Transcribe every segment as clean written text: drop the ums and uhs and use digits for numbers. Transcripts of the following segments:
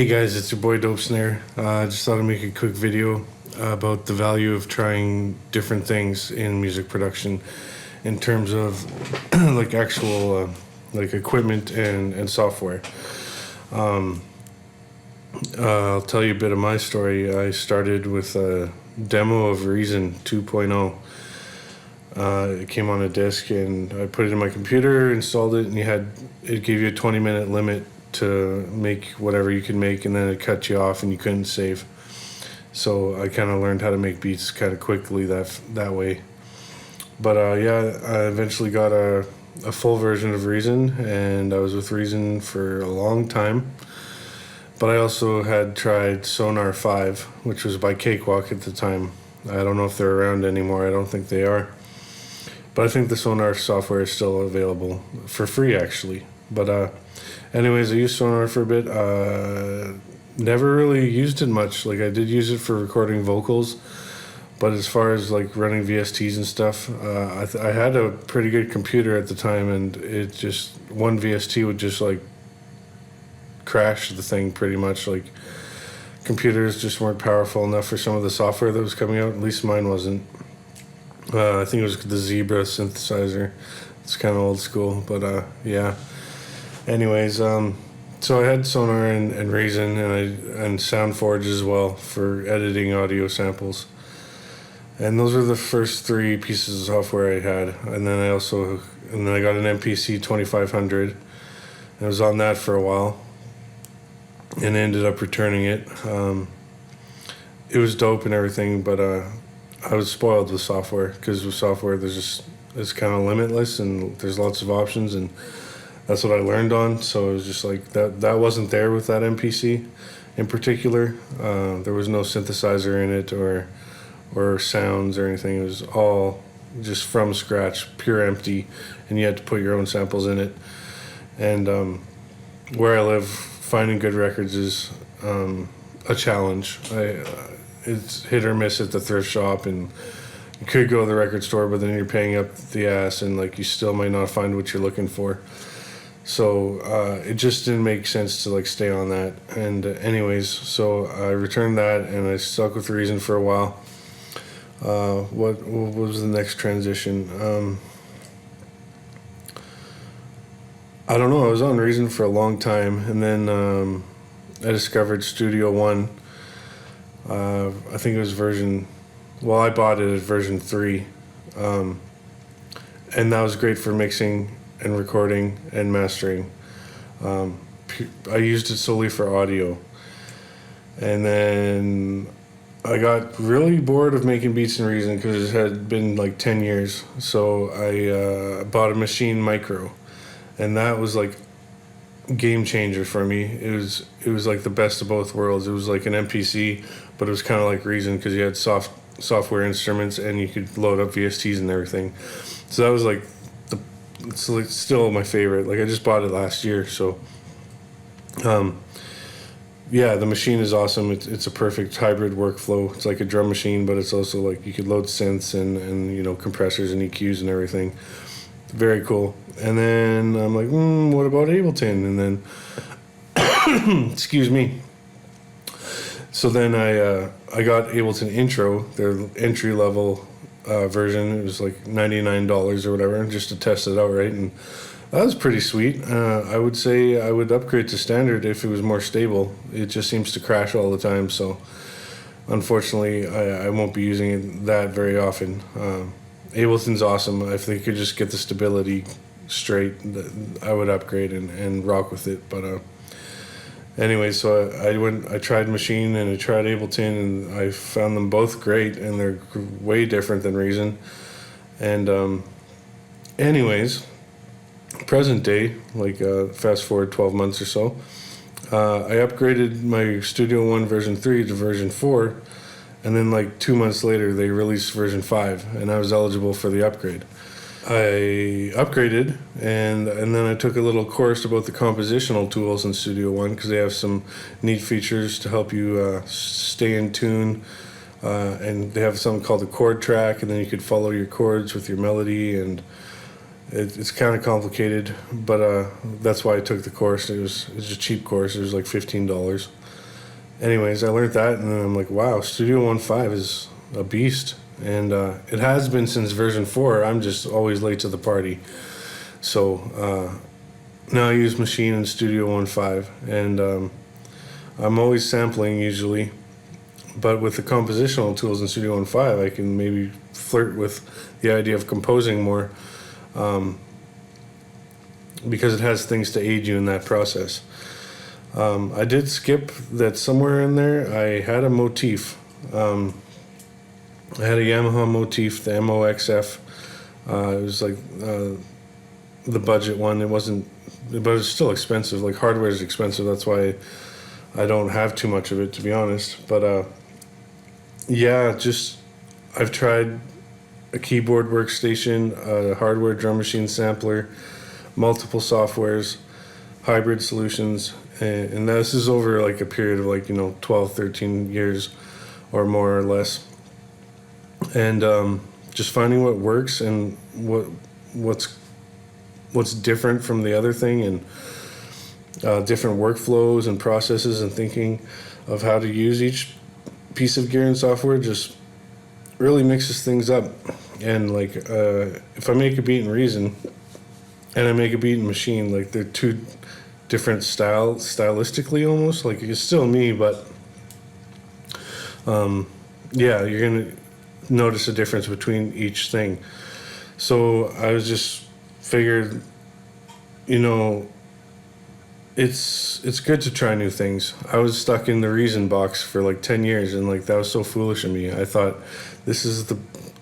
Hey guys, it's your boy Dope Snare. I just thought I'd make a quick video about the value of trying different things in music production in terms of like actual like equipment and software. I'll tell you a bit of my story. I started with a demo of Reason 2.0. It came on a disc and I put it in my computer, installed it, and it gave you a 20-minute limit to make whatever you can make, and then it cut you off and you couldn't save. So I kind of learned how to make beats kind of quickly that way. But yeah, I eventually got a full version of Reason, and I was with Reason for a long time. But I also had tried Sonar 5, which was by Cakewalk at the time. I don't know if they're around anymore. I don't think they are. But I think the Sonar software is still available for free, actually. But anyways, I used Sonar for a bit. Never really used it much. Like, I did use it for recording vocals, but as far as like running VSTs and stuff, I had a pretty good computer at the time, and it just, one VST would just like crash the thing pretty much. Like, computers just weren't powerful enough for some of the software that was coming out. At least mine wasn't. I think it was the Zebra synthesizer. It's kind of old school, but yeah. Anyways, so I had Sonar and Reason and SoundForge as well for editing audio samples. And those were the first three pieces of software I had. And then I got an MPC 2500. And I was on that for a while and ended up returning it. It was dope and everything, but I was spoiled with software, because with software it's kind of limitless and there's lots of options, and that's what I learned on. So it was just like that wasn't there with that MPC in particular. There was no synthesizer in it or sounds or anything. It was all just from scratch, pure empty, and you had to put your own samples in it. And where I live, finding good records is a challenge. It's hit or miss at the thrift shop, and you could go to the record store, but then you're paying up the ass, and like you still might not find what you're looking for. So it just didn't make sense to like stay on that. And anyways, so I returned that and I stuck with Reason for a while. What was the next transition? I don't know. I was on Reason for a long time, and then I discovered Studio One. I think it was I bought it at version 3. And that was great for mixing and recording and mastering. I used it solely for audio. And then I got really bored of making beats in Reason because it had been like 10 years. So I bought a Machine Micro, and that was like game changer for me. It was like the best of both worlds. It was like an MPC, but it was kind of like Reason because you had software instruments and you could load up VSTs and everything. So that was like it's like still my favorite. Like, I just bought it last year, so yeah, the machine is awesome. It's a perfect hybrid workflow. It's like a drum machine, but it's also like you could load synths and compressors and EQs and everything. Very cool. And then I'm like, what about Ableton? And then excuse me. So then I got Ableton Intro, their entry level version. It was like $99 or whatever, just to test it out, right? And that was pretty sweet. I would say I would upgrade to standard if it was more stable. It just seems to crash all the time, so unfortunately I won't be using that very often. Ableton's awesome. If they could just get the stability straight, I would upgrade and rock with it. But anyway, so I tried Machine and I tried Ableton, and I found them both great, and they're way different than Reason. And anyways, present day, like fast forward 12 months or so, I upgraded my Studio One version 3 to version 4, and then like 2 months later they released version 5, and I was eligible for the upgrade. I upgraded, and then I took a little course about the compositional tools in Studio One, because they have some neat features to help you stay in tune. And they have something called the Chord Track, and then you could follow your chords with your melody, and it's kind of complicated, but that's why I took the course. It was a cheap course. It was like $15. anyways, I learned that, and then I'm like, wow, Studio 1.5 is a beast, and it has been since version 4. I'm just always late to the party. So now I use Machine in Studio 1.5, and I'm always sampling usually, but with the compositional tools in Studio 1.5, I can maybe flirt with the idea of composing more, because it has things to aid you in that process. I did skip that somewhere in there. I had a Motif. I had a Yamaha Motif, the MOXF. It was like the budget one. It wasn't, but it's still expensive. Like, hardware is expensive. That's why I don't have too much of it, to be honest. But yeah, just I've tried a keyboard workstation, a hardware drum machine sampler, multiple softwares, hybrid solutions, and this is over like a period of like 12, 13 years or more or less, and just finding what works and what's different from the other thing, and different workflows and processes and thinking of how to use each piece of gear and software just really mixes things up. And like if I make a beat in Reason and I make a beat in Machine, like they're two different stylistically almost. Like, it's still me, but yeah, you're gonna notice a difference between each thing. So I was just figured, it's good to try new things. I was stuck in the Reason box for like 10 years, and like that was so foolish of me. I thought this is the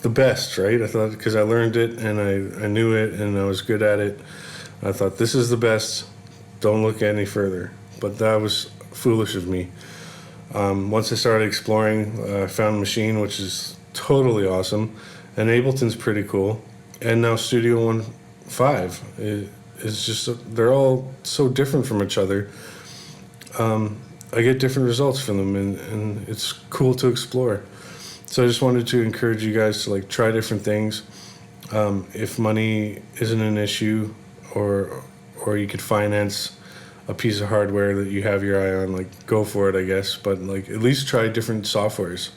best, right? I thought, because I learned it and I knew it and I was good at it. I thought this is the best. Don't look any further. But that was foolish of me. Once I started exploring, I found Machine, which is totally awesome, and Ableton's pretty cool, and now Studio 1.5 is just, they're all so different from each other. I get different results from them, and it's cool to explore. So I just wanted to encourage you guys to like try different things. If money isn't an issue, or you could finance a piece of hardware that you have your eye on, like, go for it, I guess. But like, at least try different softwares.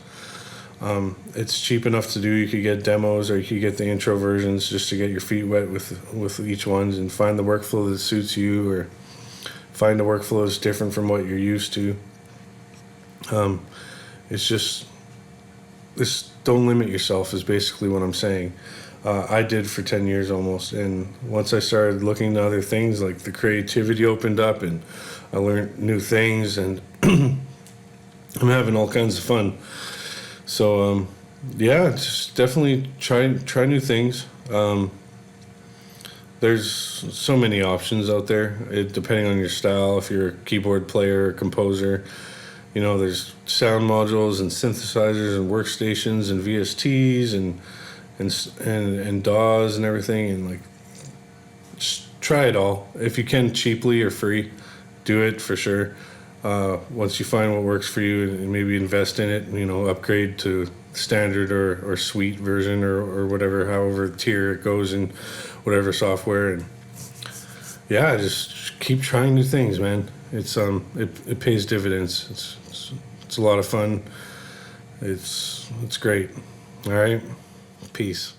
It's cheap enough to do. You could get demos, or you could get the intro versions just to get your feet wet with each one, and find the workflow that suits you, or find a workflow that's different from what you're used to. It's just don't limit yourself is basically what I'm saying. I did for 10 years almost, and once I started looking to other things, like, the creativity opened up and I learned new things, and I'm having all kinds of fun. So yeah, just definitely try new things. There's so many options out there, depending on your style. If you're a keyboard player or composer, there's sound modules and synthesizers and workstations and VSTs and DAWs and everything, and like, just try it all. If you can, cheaply or free, do it for sure. Once you find what works for you, and maybe invest in it, upgrade to standard or suite version, or whatever, however tier it goes in whatever software. And yeah, just keep trying new things, man. It's it pays dividends. It's a lot of fun. It's great. All right, peace.